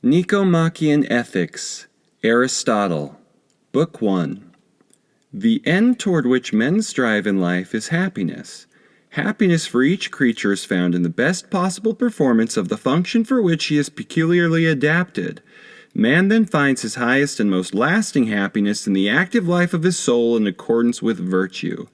Nicomachean Ethics, Aristotle, Book 1. The end toward which men strive in life is happiness. Happiness for each creature is found in the best possible performance of the function for which he is peculiarly adapted. Man then finds his highest and most lasting happiness in the active life of his soul in accordance with virtue.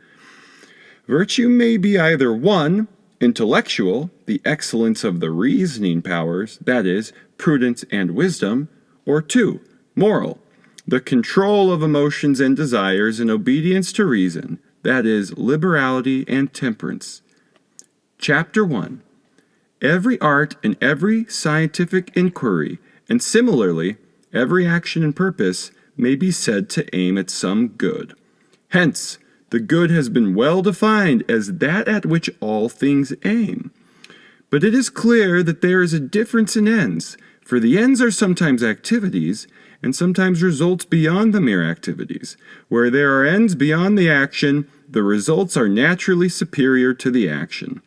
Virtue may be either 1. Intellectual, the excellence of the reasoning powers, that is, prudence and wisdom, or 2. Moral, the control of emotions and desires in obedience to reason, that is, liberality and temperance. Chapter 1. Every art and every scientific inquiry, and similarly, every action and purpose, may be said to aim at some good. Hence, the good has been well defined as that at which all things aim. But it is clear that there is a difference in ends, for the ends are sometimes activities, and sometimes results beyond the mere activities. Where there are ends beyond the action, the results are naturally superior to the action.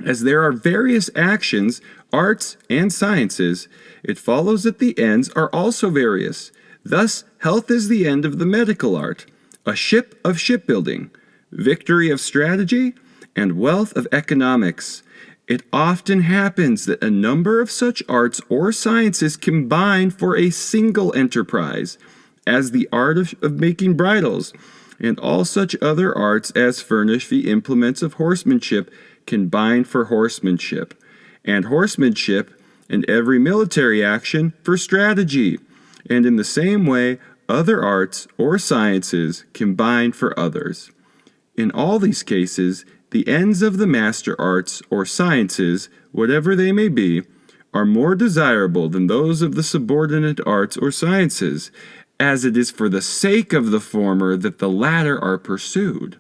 As there are various actions, arts, and sciences, it follows that the ends are also various. Thus, health is the end of the medical art, a ship of shipbuilding, victory of strategy, and wealth of economics. It often happens that a number of such arts or sciences combine for a single enterprise, as the art of making bridles, and all such other arts as furnish the implements of horsemanship combine for horsemanship, and horsemanship and every military action for strategy, and in the same way other arts or sciences combine for others. In all these cases, the ends of the master arts or sciences, whatever they may be, are more desirable than those of the subordinate arts or sciences, as it is for the sake of the former that the latter are pursued.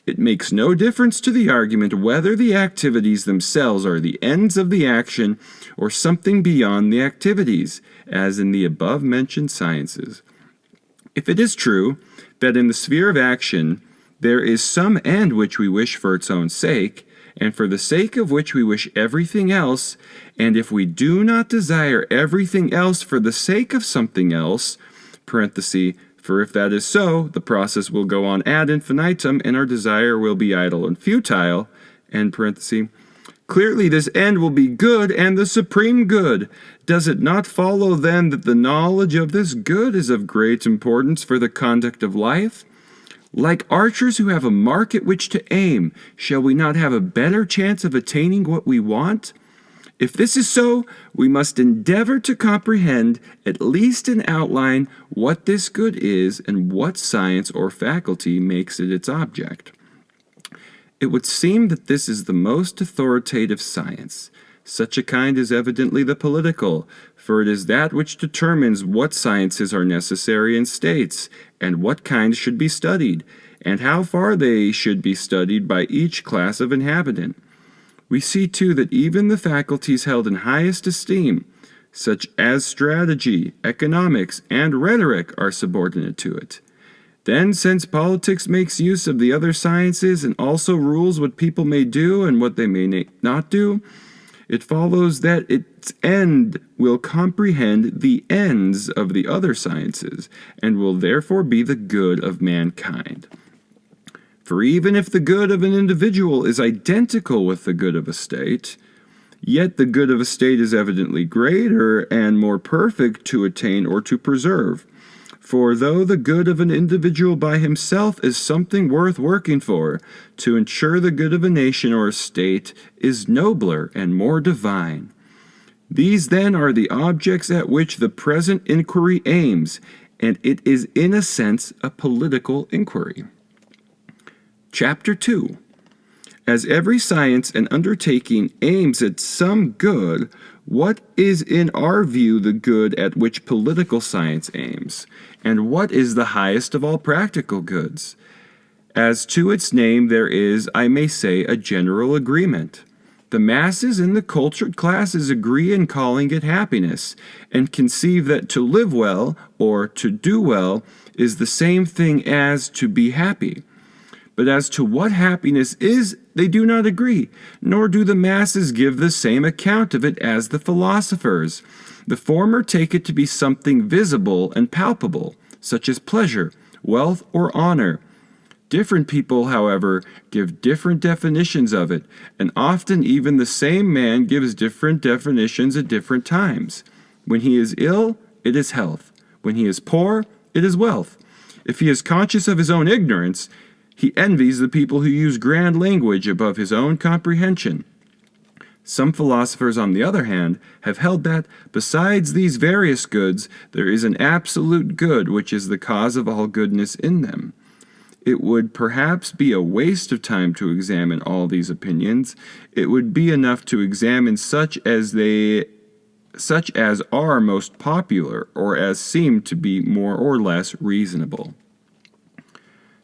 It makes no difference to the argument whether the activities themselves are the ends of the action or something beyond the activities, as in the above-mentioned sciences. If it is true that in the sphere of action there is some end which we wish for its own sake, and for the sake of which we wish everything else, and if we do not desire everything else for the sake of something else, for if that is so, the process will go on ad infinitum, and our desire will be idle and futile, clearly this end will be good and the supreme good. Does it not follow then that the knowledge of this good is of great importance for the conduct of life? Like archers who have a mark at which to aim, shall we not have a better chance of attaining what we want? If this is so, we must endeavor to comprehend, at least in outline, what this good is and what science or faculty makes it its object. It would seem that this is the most authoritative science. Such a kind is evidently the political, for it is that which determines what sciences are necessary in states, and what kinds should be studied, and how far they should be studied by each class of inhabitant. We see, too, that even the faculties held in highest esteem, such as strategy, economics, and rhetoric, are subordinate to it. Then, since politics makes use of the other sciences and also rules what people may do and what they may not do, it follows that its end will comprehend the ends of the other sciences, and will therefore be the good of mankind. For even if the good of an individual is identical with the good of a state, yet the good of a state is evidently greater and more perfect to attain or to preserve. For though the good of an individual by himself is something worth working for, to ensure the good of a nation or a state is nobler and more divine. These then are the objects at which the present inquiry aims, and it is in a sense a political inquiry. Chapter 2. As every science and undertaking aims at some good, what is in our view the good at which political science aims, and what is the highest of all practical goods? As to its name there is, I may say, a general agreement. The masses and the cultured classes agree in calling it happiness, and conceive that to live well, or to do well, is the same thing as to be happy. But as to what happiness is, they do not agree, nor do the masses give the same account of it as the philosophers. The former take it to be something visible and palpable, such as pleasure, wealth, or honor. Different people, however, give different definitions of it, and often even the same man gives different definitions at different times. When he is ill, it is health. When he is poor, it is wealth. If he is conscious of his own ignorance, he envies the people who use grand language above his own comprehension. Some philosophers, on the other hand, have held that, besides these various goods, there is an absolute good which is the cause of all goodness in them. It would perhaps be a waste of time to examine all these opinions. It would be enough to examine such as are most popular, or as seem to be more or less reasonable.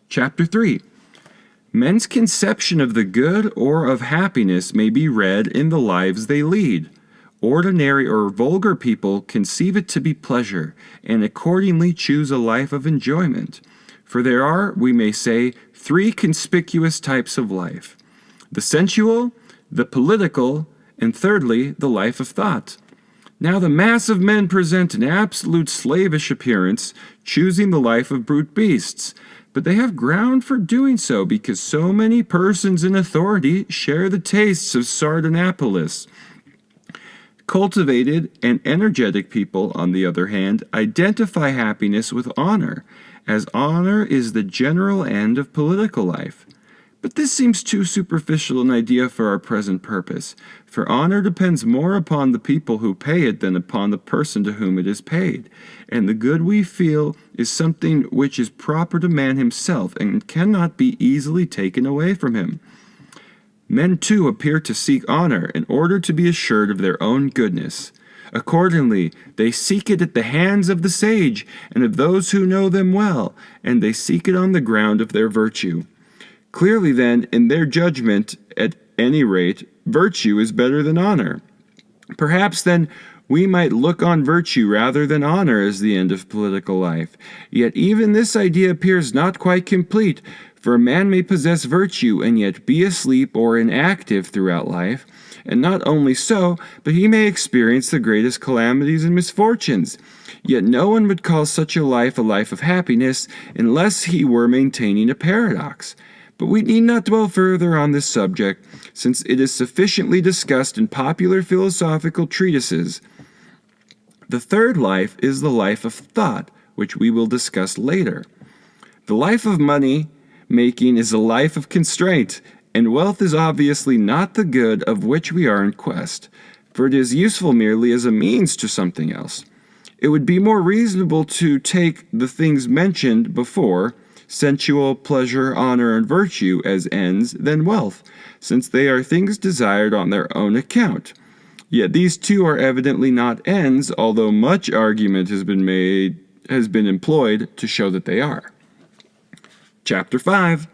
Chapter 3. Men's conception of the good or of happiness may be read in the lives they lead. Ordinary or vulgar people conceive it to be pleasure, and accordingly choose a life of enjoyment. For there are, we may say, three conspicuous types of life: the sensual, the political, and thirdly, the life of thought. Now the mass of men present an absolute slavish appearance, choosing the life of brute beasts. But they have ground for doing so, because so many persons in authority share the tastes of Sardanapalus. Cultivated and energetic people, on the other hand, identify happiness with honor, as honor is the general end of political life. But this seems too superficial an idea for our present purpose, for honor depends more upon the people who pay it than upon the person to whom it is paid, and the good we feel is something which is proper to man himself and cannot be easily taken away from him. Men too appear to seek honor in order to be assured of their own goodness. Accordingly, they seek it at the hands of the sage and of those who know them well, and they seek it on the ground of their virtue. Clearly, then, in their judgment, at any rate, virtue is better than honor. Perhaps, then, we might look on virtue rather than honor as the end of political life. Yet even this idea appears not quite complete, for a man may possess virtue and yet be asleep or inactive throughout life. And not only so, but he may experience the greatest calamities and misfortunes. Yet no one would call such a life of happiness unless he were maintaining a paradox. But we need not dwell further on this subject, since it is sufficiently discussed in popular philosophical treatises. The third life is the life of thought, which we will discuss later. The life of money making is a life of constraint, and wealth is obviously not the good of which we are in quest, for it is useful merely as a means to something else. It would be more reasonable to take the things mentioned before, sensual, pleasure, honor, and virtue, as ends than wealth, since they are things desired on their own account. Yet these two are evidently not ends, although much argument has been employed to show that they are. Chapter 5.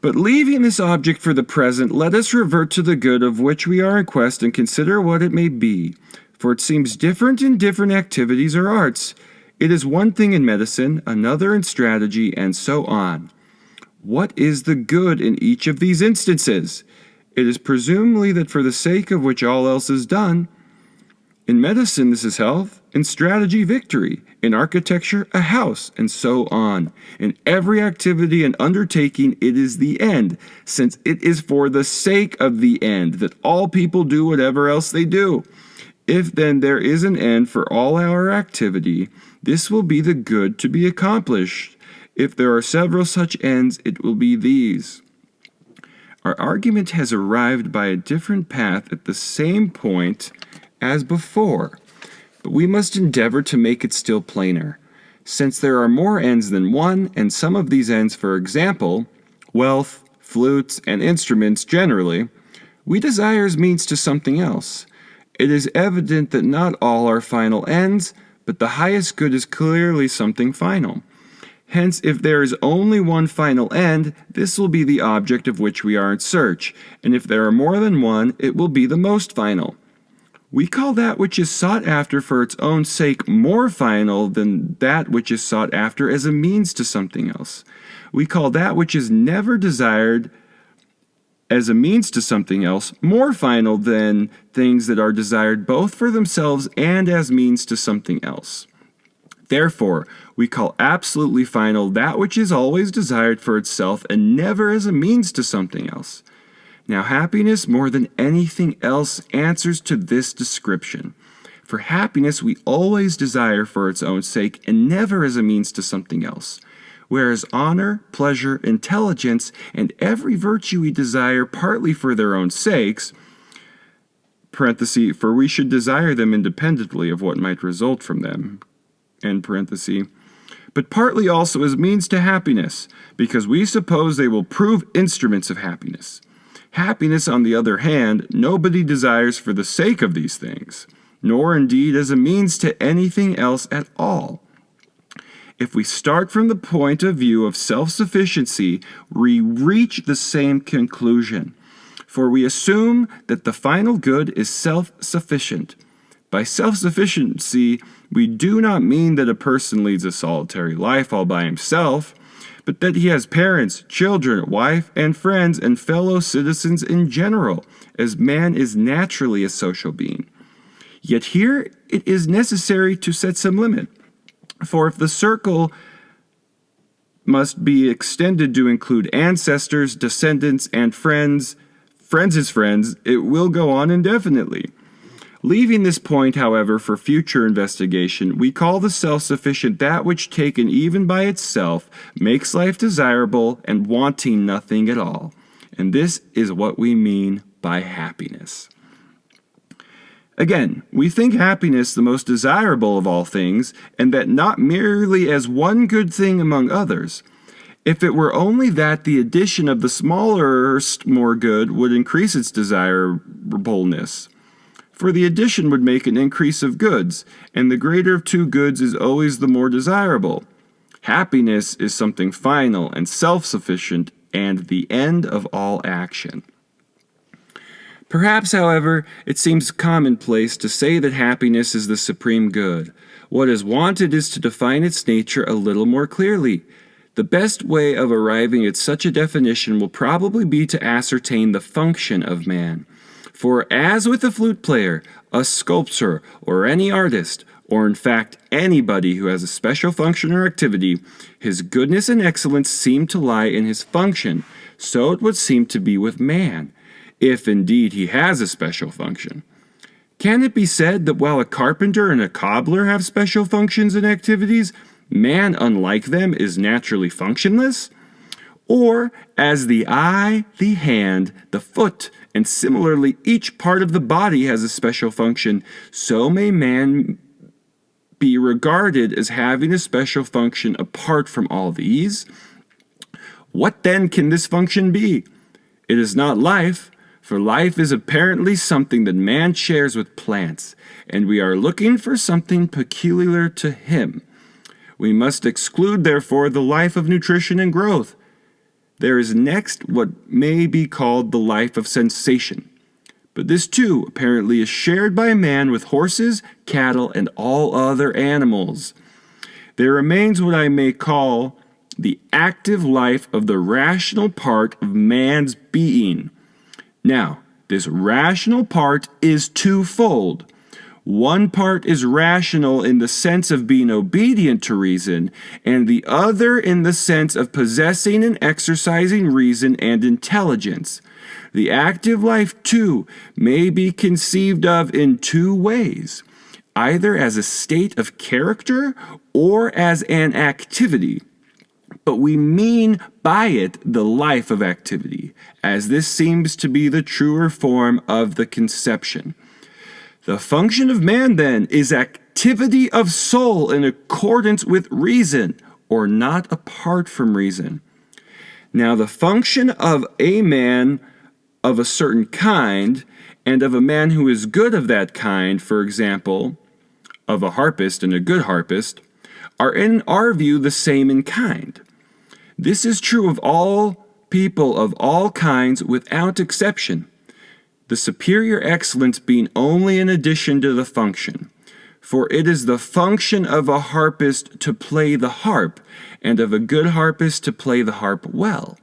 But leaving this object for the present, let us revert to the good of which we are in quest and consider what it may be, for it seems different in different activities or arts. It is one thing in medicine, another in strategy, and so on. What is the good in each of these instances? It is presumably that for the sake of which all else is done. In medicine, this is health. In strategy, victory. In architecture, a house, and so on. In every activity and undertaking, it is the end, since it is for the sake of the end that all people do whatever else they do. If then there is an end for all our activity, this will be the good to be accomplished. If there are several such ends, it will be these. Our argument has arrived by a different path at the same point as before, but we must endeavor to make it still plainer. Since there are more ends than one, and some of these ends, for example, wealth, flutes, and instruments generally, we desire as means to something else. It is evident that not all are final ends, but the highest good is clearly something final. Hence, if there is only one final end, this will be the object of which we are in search, and if there are more than one, it will be the most final. We call that which is sought after for its own sake more final than that which is sought after as a means to something else. We call that which is never desired as a means to something else more final than things that are desired both for themselves and as means to something else. Therefore, we call absolutely final that which is always desired for itself and never as a means to something else. Now, happiness more than anything else answers to this description. For happiness we always desire for its own sake and never as a means to something else. Whereas honor, pleasure, intelligence, and every virtue we desire partly for their own sakes, for we should desire them independently of what might result from them, but partly also as means to happiness, because we suppose they will prove instruments of happiness. Happiness, on the other hand, nobody desires for the sake of these things, nor indeed as a means to anything else at all. If we start from the point of view of self-sufficiency, we reach the same conclusion, for we assume that the final good is self-sufficient. By self-sufficiency, we do not mean that a person leads a solitary life all by himself, but that he has parents, children, wife, and friends, and fellow citizens in general, as man is naturally a social being. Yet here it is necessary to set some limit. For if the circle must be extended to include ancestors, descendants, and friends' friends, it will go on indefinitely. Leaving this point, however, for future investigation, we call the self-sufficient that which, taken even by itself, makes life desirable and wanting nothing at all. And this is what we mean by happiness. Again, we think happiness the most desirable of all things, and that not merely as one good thing among others. If it were only that, the addition of the smallest more good would increase its desirableness. For the addition would make an increase of goods, and the greater of two goods is always the more desirable. Happiness is something final and self-sufficient, and the end of all action. Perhaps, however, it seems commonplace to say that happiness is the supreme good. What is wanted is to define its nature a little more clearly. The best way of arriving at such a definition will probably be to ascertain the function of man. For as with a flute player, a sculptor, or any artist, or in fact anybody who has a special function or activity, his goodness and excellence seem to lie in his function, so it would seem to be with man, if indeed he has a special function. Can it be said that while a carpenter and a cobbler have special functions and activities, man, unlike them, is naturally functionless? Or, as the eye, the hand, the foot, and similarly each part of the body has a special function, so may man be regarded as having a special function apart from all these? What then can this function be? It is not life, for life is apparently something that man shares with plants, and we are looking for something peculiar to him. We must exclude, therefore, the life of nutrition and growth. There is next what may be called the life of sensation. But this too apparently is shared by man with horses, cattle, and all other animals. There remains what I may call the active life of the rational part of man's being. Now, this rational part is twofold. One part is rational in the sense of being obedient to reason, and the other in the sense of possessing and exercising reason and intelligence. The active life, too, may be conceived of in two ways, either as a state of character or as an activity. But we mean by it the life of activity, as this seems to be the truer form of the conception. The function of man, then, is activity of soul in accordance with reason, or not apart from reason. Now, the function of a man of a certain kind, and of a man who is good of that kind, for example, of a harpist and a good harpist, are in our view the same in kind. This is true of all people of all kinds without exception, the superior excellence being only an addition to the function. For it is the function of a harpist to play the harp, and of a good harpist to play the harp well.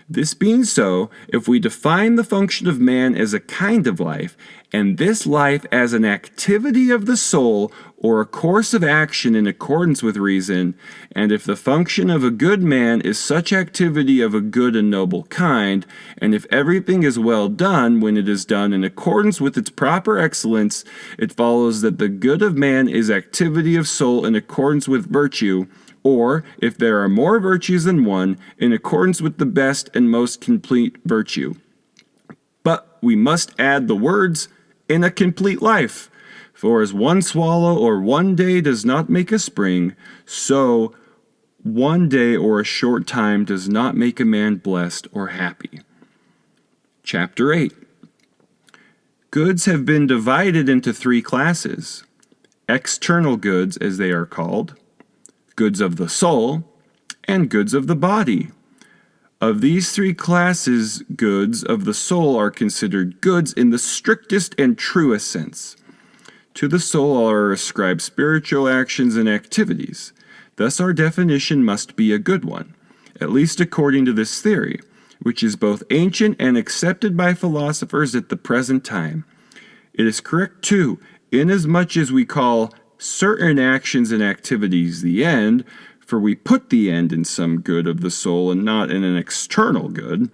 This being so, if we define the function of man as a kind of life, and this life as an activity of the soul or a course of action in accordance with reason, and if the function of a good man is such activity of a good and noble kind, and if everything is well done when it is done in accordance with its proper excellence, it follows that the good of man is activity of soul in accordance with virtue, or, if there are more virtues than one, in accordance with the best and most complete virtue. But we must add the words, in a complete life. For as one swallow or one day does not make a spring, so one day or a short time does not make a man blessed or happy. Chapter 8. Goods have been divided into three classes. External goods, as they are called, goods of the soul, and goods of the body. Of these three classes, goods of the soul are considered goods in the strictest and truest sense. To the soul are ascribed spiritual actions and activities. Thus our definition must be a good one, at least according to this theory, which is both ancient and accepted by philosophers at the present time. It is correct, too, inasmuch as we call certain actions and activities the end, for we put the end in some good of the soul and not in an external good.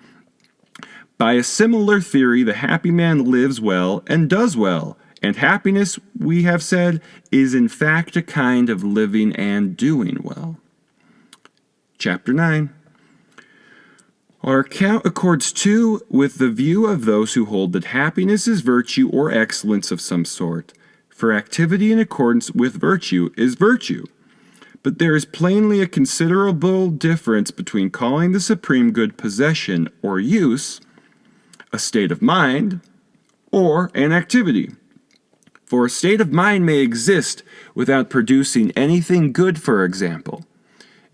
By a similar theory, the happy man lives well and does well, and happiness, we have said, is in fact a kind of living and doing well. Chapter 9. Our account accords too with the view of those who hold that happiness is virtue or excellence of some sort. For activity in accordance with virtue is virtue. But there is plainly a considerable difference between calling the supreme good possession or use, a state of mind, or an activity. For a state of mind may exist without producing anything good, for example,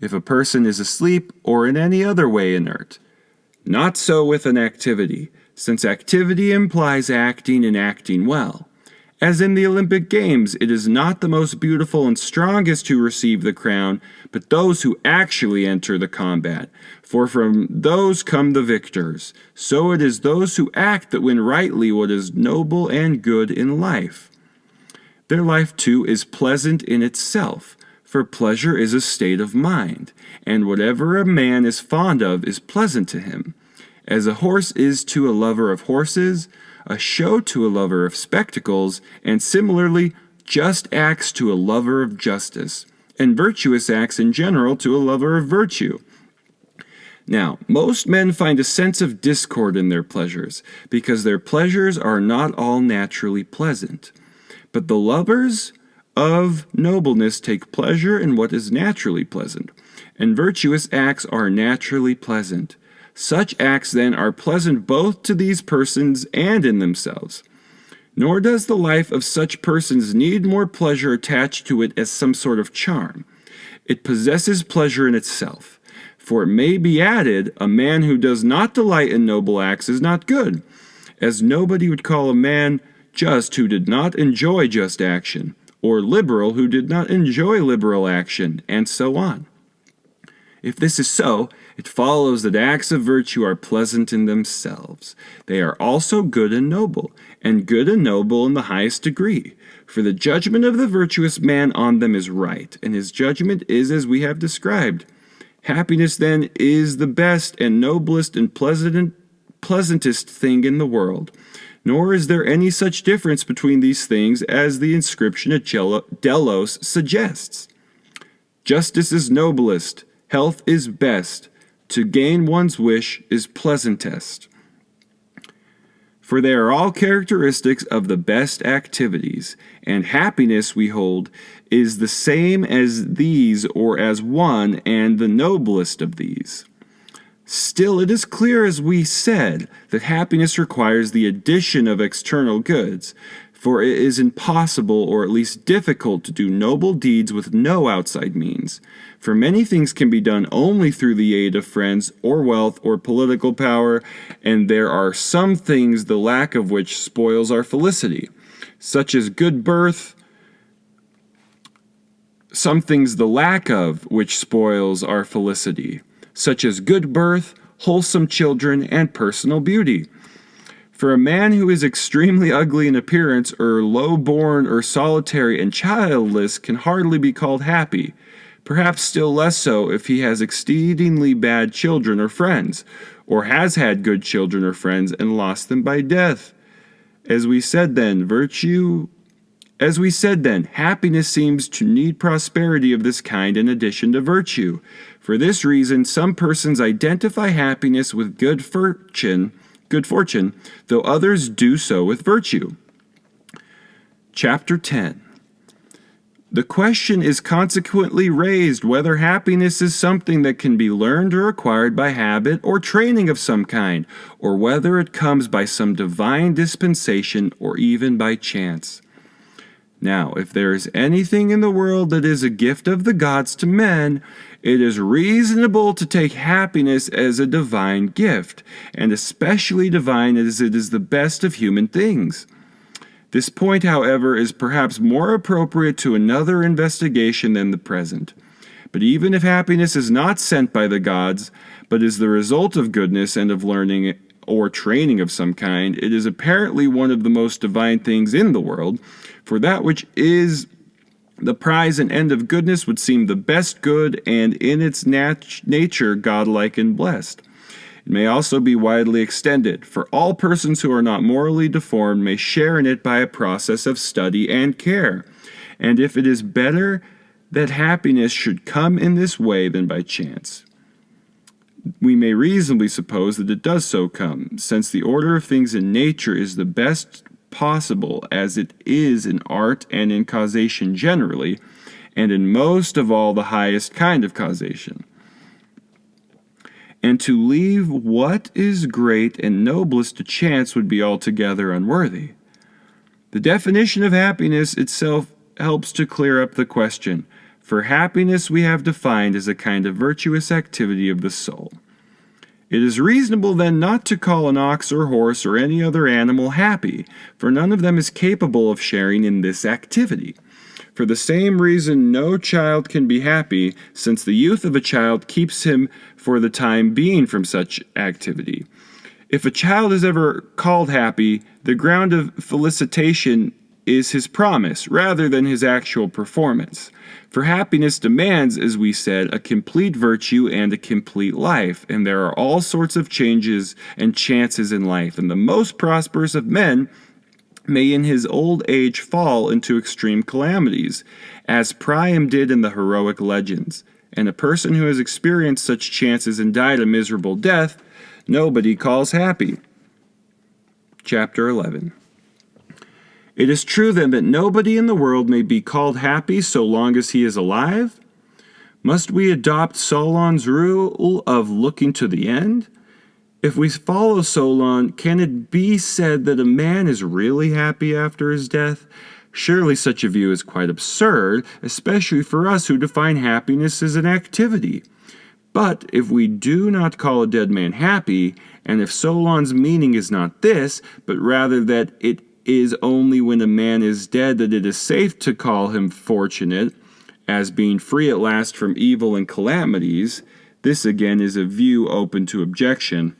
if a person is asleep or in any other way inert. Not so with an activity, since activity implies acting and acting well. As in the Olympic Games, it is not the most beautiful and strongest who receive the crown, but those who actually enter the combat. For from those come the victors. So it is those who act that win rightly what is noble and good in life. Their life, too, is pleasant in itself, for pleasure is a state of mind, and whatever a man is fond of is pleasant to him. As a horse is to a lover of horses, a show to a lover of spectacles, and similarly, just acts to a lover of justice, and virtuous acts in general to a lover of virtue. Now, most men find a sense of discord in their pleasures, because their pleasures are not all naturally pleasant. But the lovers of nobleness take pleasure in what is naturally pleasant, and virtuous acts are naturally pleasant. Such acts, then, are pleasant both to these persons and in themselves. Nor does the life of such persons need more pleasure attached to it as some sort of charm. It possesses pleasure in itself. For it may be added, a man who does not delight in noble acts is not good, as nobody would call a man just who did not enjoy just action, or liberal who did not enjoy liberal action, and so on. If this is so, it follows that acts of virtue are pleasant in themselves. They are also good and noble in the highest degree. For the judgment of the virtuous man on them is right, and his judgment is as we have described. Happiness, then, is the best and noblest and pleasantest thing in the world. Nor is there any such difference between these things as the inscription at Delos suggests. Justice is noblest, health is best, to gain one's wish is pleasantest. For they are all characteristics of the best activities, and happiness, we hold, is the same as these or as one and the noblest of these. Still, it is clear, as we said, that happiness requires the addition of external goods, for it is impossible, or at least difficult, to do noble deeds with no outside means. For many things can be done only through the aid of friends, or wealth, or political power, and there are some things the lack of which spoils our felicity, such as good birth, some things the lack of which spoils our felicity, such as good birth, wholesome children, and personal beauty. For a man who is extremely ugly in appearance, or low-born, or solitary and childless, can hardly be called happy, perhaps still less so if he has exceedingly bad children or friends, or has had good children or friends and lost them by death. As we said then, happiness seems to need prosperity of this kind in addition to virtue. For this reason, some persons identify happiness with good fortune, though others do so with virtue. Chapter 10. The question is consequently raised whether happiness is something that can be learned or acquired by habit or training of some kind, or whether it comes by some divine dispensation or even by chance. Now, if there is anything in the world that is a gift of the gods to men, it is reasonable to take happiness as a divine gift, and especially divine as it is the best of human things. This point, however, is perhaps more appropriate to another investigation than the present. But even if happiness is not sent by the gods, but is the result of goodness and of learning or training of some kind, it is apparently one of the most divine things in the world, for that which is the prize and end of goodness would seem the best good and in its nature godlike and blessed. It may also be widely extended, for all persons who are not morally deformed may share in it by a process of study and care. And if it is better that happiness should come in this way than by chance, we may reasonably suppose that it does so come, since the order of things in nature is the best possible as it is in art and in causation generally, and in most of all the highest kind of causation. And to leave what is great and noblest to chance would be altogether unworthy. The definition of happiness itself helps to clear up the question, for happiness we have defined as a kind of virtuous activity of the soul. It is reasonable then not to call an ox or horse or any other animal happy, for none of them is capable of sharing in this activity. For the same reason no child can be happy, since the youth of a child keeps him for the time being from such activity. If a child is ever called happy, the ground of felicitation is his promise, rather than his actual performance. For happiness demands, as we said, a complete virtue and a complete life, and there are all sorts of changes and chances in life, and the most prosperous of men may in his old age fall into extreme calamities, as Priam did in the heroic legends. And a person who has experienced such chances and died a miserable death, nobody calls happy. Chapter 11. It is true then that nobody in the world may be called happy so long as he is alive? Must we adopt Solon's rule of looking to the end? If we follow Solon, can it be said that a man is really happy after his death? Surely such a view is quite absurd, especially for us who define happiness as an activity. But if we do not call a dead man happy, and if Solon's meaning is not this, but rather that it is only when a man is dead that it is safe to call him fortunate, as being free at last from evil and calamities, this again is a view open to objection.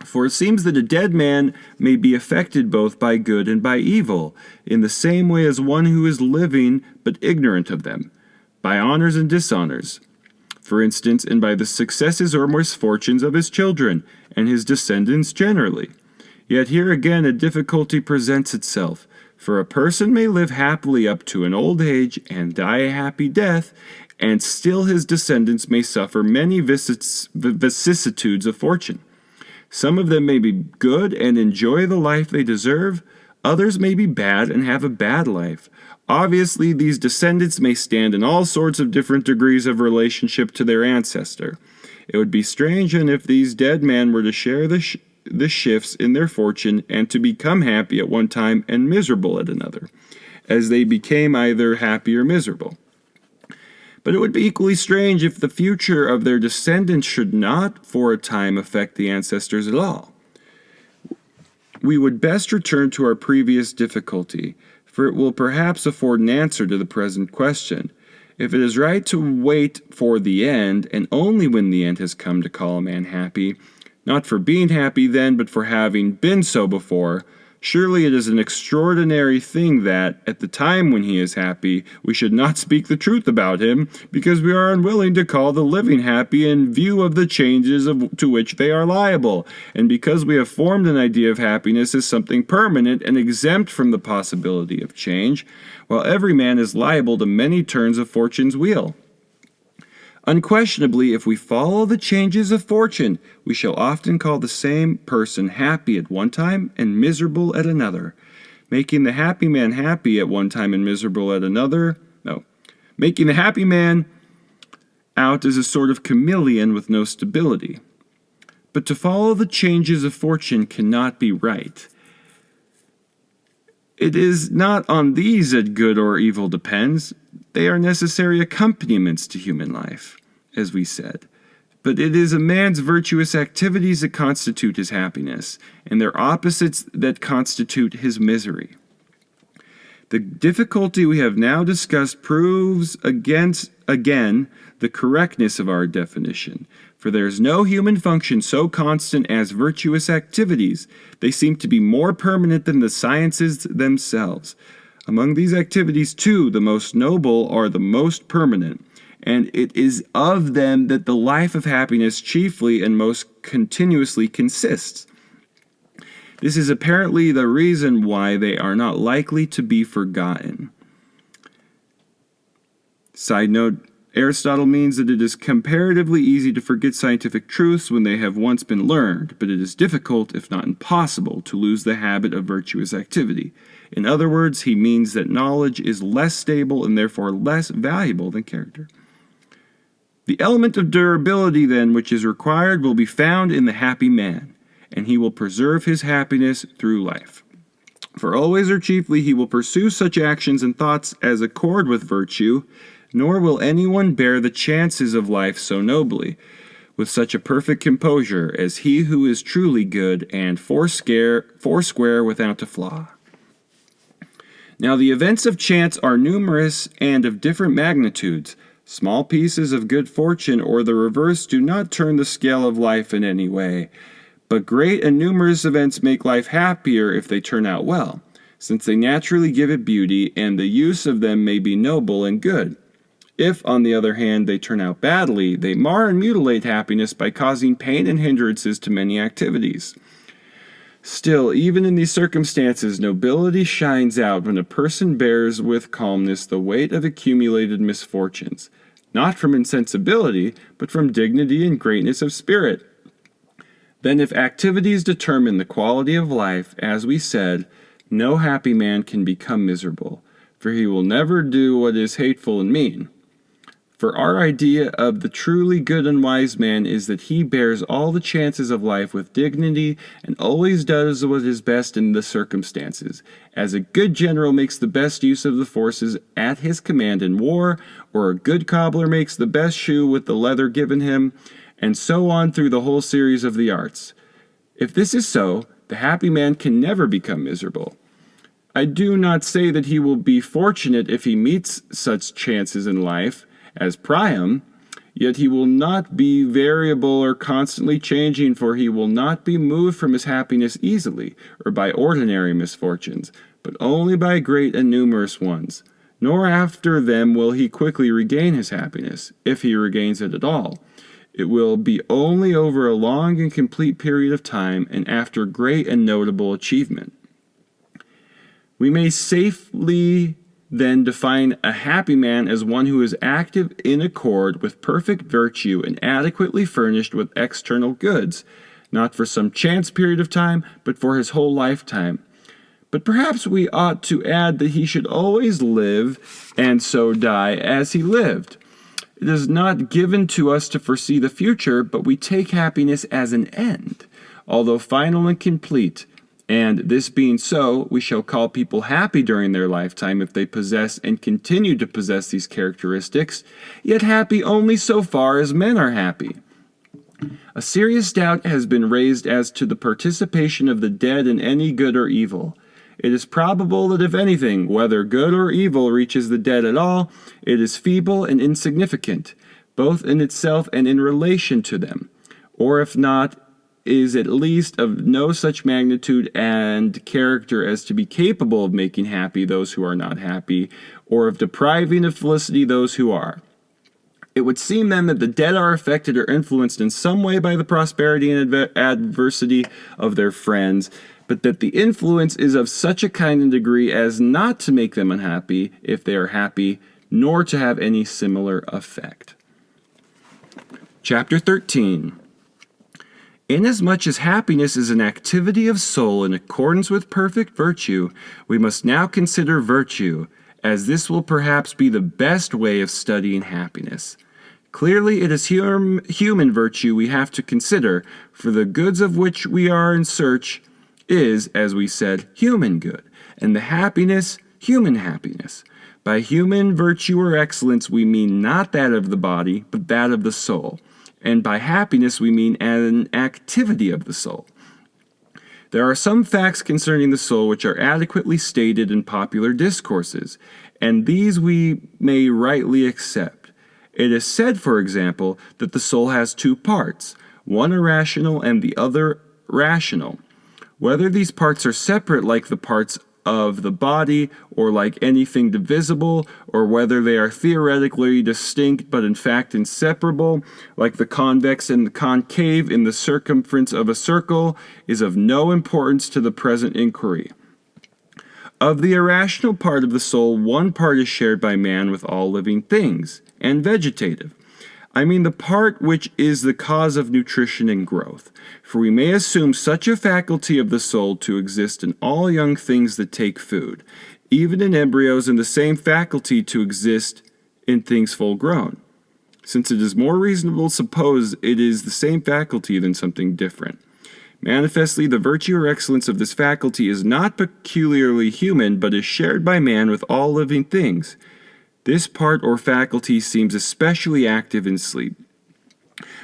For it seems that a dead man may be affected both by good and by evil, in the same way as one who is living but ignorant of them, by honors and dishonors, for instance, and by the successes or misfortunes of his children, and his descendants generally. Yet here again a difficulty presents itself, for a person may live happily up to an old age and die a happy death, and still his descendants may suffer many vicissitudes of fortune. Some of them may be good and enjoy the life they deserve, others may be bad and have a bad life. Obviously, these descendants may stand in all sorts of different degrees of relationship to their ancestor. It would be strange then if these dead men were to share the shifts in their fortune and to become happy at one time and miserable at another, as they became either happy or miserable. But it would be equally strange if the future of their descendants should not for a time affect the ancestors at all. We would best return to our previous difficulty, for it will perhaps afford an answer to the present question. If it is right to wait for the end, and only when the end has come to call a man happy, not for being happy then, but for having been so before. Surely it is an extraordinary thing that, at the time when he is happy, we should not speak the truth about him, because we are unwilling to call the living happy in view of the changes to which they are liable, and because we have formed an idea of happiness as something permanent and exempt from the possibility of change, while every man is liable to many turns of fortune's wheel. Unquestionably, if we follow the changes of fortune, we shall often call the same person happy at one time and miserable at another, making the happy man happy at one time and miserable at another. Making the happy man out as a sort of chameleon with no stability. But to follow the changes of fortune cannot be right. It is not on these that good or evil depends. They are necessary accompaniments to human life, as we said. But it is a man's virtuous activities that constitute his happiness, and their opposites that constitute his misery. The difficulty we have now discussed proves again the correctness of our definition, for there is no human function so constant as virtuous activities. They seem to be more permanent than the sciences themselves. Among these activities, too, the most noble are the most permanent, and it is of them that the life of happiness chiefly and most continuously consists. This is apparently the reason why they are not likely to be forgotten. Side note, Aristotle means that it is comparatively easy to forget scientific truths when they have once been learned, but it is difficult, if not impossible, to lose the habit of virtuous activity. In other words, he means that knowledge is less stable and therefore less valuable than character. The element of durability, then, which is required will be found in the happy man, and he will preserve his happiness through life. For always or chiefly he will pursue such actions and thoughts as accord with virtue, nor will anyone bear the chances of life so nobly, with such a perfect composure, as he who is truly good and foursquare without a flaw. Now the events of chance are numerous and of different magnitudes. Small pieces of good fortune or the reverse do not turn the scale of life in any way, but great and numerous events make life happier if they turn out well, since they naturally give it beauty, and the use of them may be noble and good. If, on the other hand, they turn out badly, they mar and mutilate happiness by causing pain and hindrances to many activities. Still, even in these circumstances, nobility shines out when a person bears with calmness the weight of accumulated misfortunes, not from insensibility, but from dignity and greatness of spirit. Then if activities determine the quality of life, as we said, no happy man can become miserable, for he will never do what is hateful and mean. For our idea of the truly good and wise man is that he bears all the chances of life with dignity and always does what is best in the circumstances, as a good general makes the best use of the forces at his command in war, or a good cobbler makes the best shoe with the leather given him, and so on through the whole series of the arts. If this is so, the happy man can never become miserable. I do not say that he will be fortunate if he meets such chances in life as Priam, yet he will not be variable or constantly changing, for he will not be moved from his happiness easily, or by ordinary misfortunes, but only by great and numerous ones. Nor after them will he quickly regain his happiness, if he regains it at all. It will be only over a long and complete period of time, and after great and notable achievement. We may safely then define a happy man as one who is active in accord with perfect virtue and adequately furnished with external goods, not for some chance period of time, but for his whole lifetime. But perhaps we ought to add that he should always live, and so die as he lived. It is not given to us to foresee the future, but we take happiness as an end, although final and complete. And this being so, we shall call people happy during their lifetime if they possess and continue to possess these characteristics, yet happy only so far as men are happy. A serious doubt has been raised as to the participation of the dead in any good or evil. It is probable that if anything, whether good or evil, reaches the dead at all, it is feeble and insignificant, both in itself and in relation to them. Or if not, is at least of no such magnitude and character as to be capable of making happy those who are not happy, or of depriving of felicity those who are. It would seem then that the dead are affected or influenced in some way by the prosperity and adversity of their friends, but that the influence is of such a kind and degree as not to make them unhappy if they are happy, nor to have any similar effect. Chapter 13. Inasmuch as happiness is an activity of soul in accordance with perfect virtue, we must now consider virtue, as this will perhaps be the best way of studying happiness. Clearly, it is human virtue we have to consider, for the goods of which we are in search is, as we said, human good, and the happiness, human happiness. By human virtue or excellence, we mean not that of the body, but that of the soul. And by happiness, we mean an activity of the soul. There are some facts concerning the soul which are adequately stated in popular discourses, and these we may rightly accept. It is said, for example, that the soul has two parts, one irrational and the other rational. Whether these parts are separate like the parts of the body, or like anything divisible, or whether they are theoretically distinct but in fact inseparable, like the convex and the concave in the circumference of a circle, is of no importance to the present inquiry. Of the irrational part of the soul, one part is shared by man with all living things, and vegetative. I mean the part which is the cause of nutrition and growth, for we may assume such a faculty of the soul to exist in all young things that take food, even in embryos, and the same faculty to exist in things full grown, since it is more reasonable to suppose it is the same faculty than something different. Manifestly, the virtue or excellence of this faculty is not peculiarly human, but is shared by man with all living things. This part or faculty seems especially active in sleep,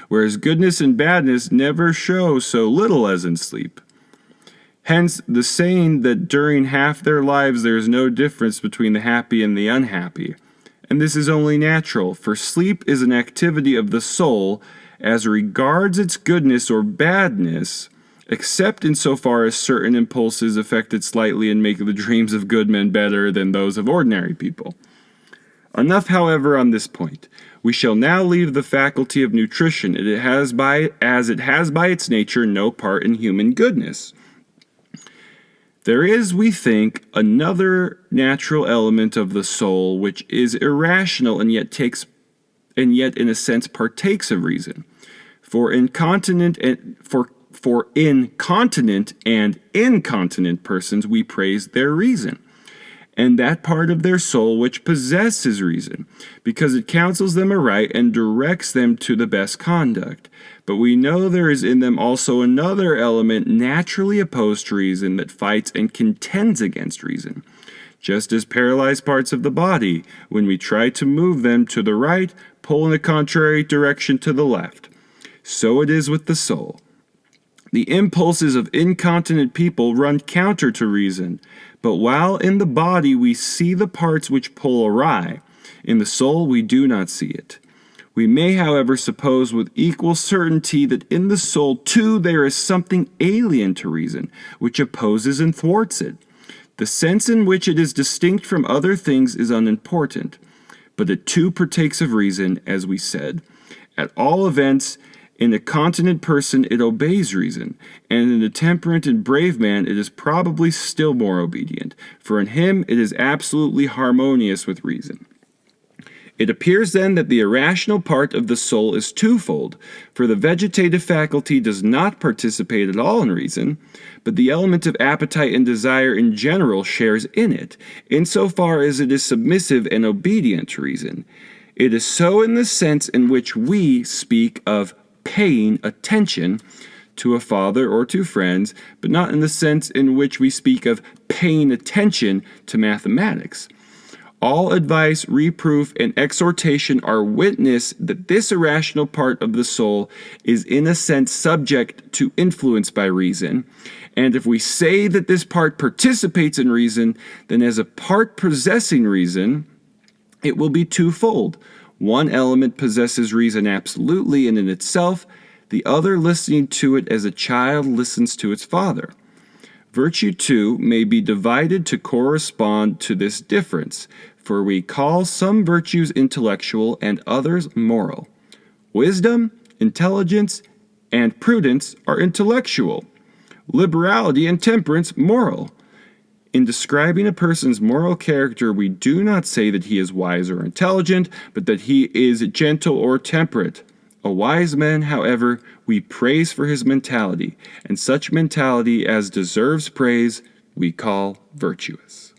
whereas goodness and badness never show so little as in sleep. Hence, the saying that during half their lives there is no difference between the happy and the unhappy. And this is only natural, for sleep is an activity of the soul as regards its goodness or badness, except insofar as certain impulses affect it slightly and make the dreams of good men better than those of ordinary people. Enough, however, on this point. We shall now leave the faculty of nutrition, as it has by its nature no part in human goodness. There is, we think, another natural element of the soul which is irrational and yet in a sense partakes of reason. For incontinent and incontinent persons we praise their reason, and that part of their soul which possesses reason, because it counsels them aright and directs them to the best conduct. But we know there is in them also another element naturally opposed to reason that fights and contends against reason, just as paralyzed parts of the body, when we try to move them to the right, pull in the contrary direction to the left. So it is with the soul. The impulses of incontinent people run counter to reason, but while in the body we see the parts which pull awry, in the soul we do not see it. We may, however, suppose with equal certainty that in the soul too there is something alien to reason, which opposes and thwarts it. The sense in which it is distinct from other things is unimportant, but it too partakes of reason, as we said. At all events, in a continent person it obeys reason, and in a temperate and brave man it is probably still more obedient, for in him it is absolutely harmonious with reason. It appears then that the irrational part of the soul is twofold, for the vegetative faculty does not participate at all in reason, but the element of appetite and desire in general shares in it, insofar as it is submissive and obedient to reason. It is so in the sense in which we speak of paying attention to a father or to friends, but not in the sense in which we speak of paying attention to mathematics. All advice, reproof, and exhortation are witness that this irrational part of the soul is in a sense subject to influence by reason, and if we say that this part participates in reason, then as a part possessing reason, it will be twofold. One element possesses reason absolutely and in itself, the other listening to it as a child listens to its father. Virtue, too, may be divided to correspond to this difference, for we call some virtues intellectual and others moral. Wisdom, intelligence, and prudence are intellectual. Liberality and temperance moral. In describing a person's moral character, we do not say that he is wise or intelligent, but that he is gentle or temperate. A wise man, however, we praise for his mentality, and such mentality as deserves praise we call virtuous.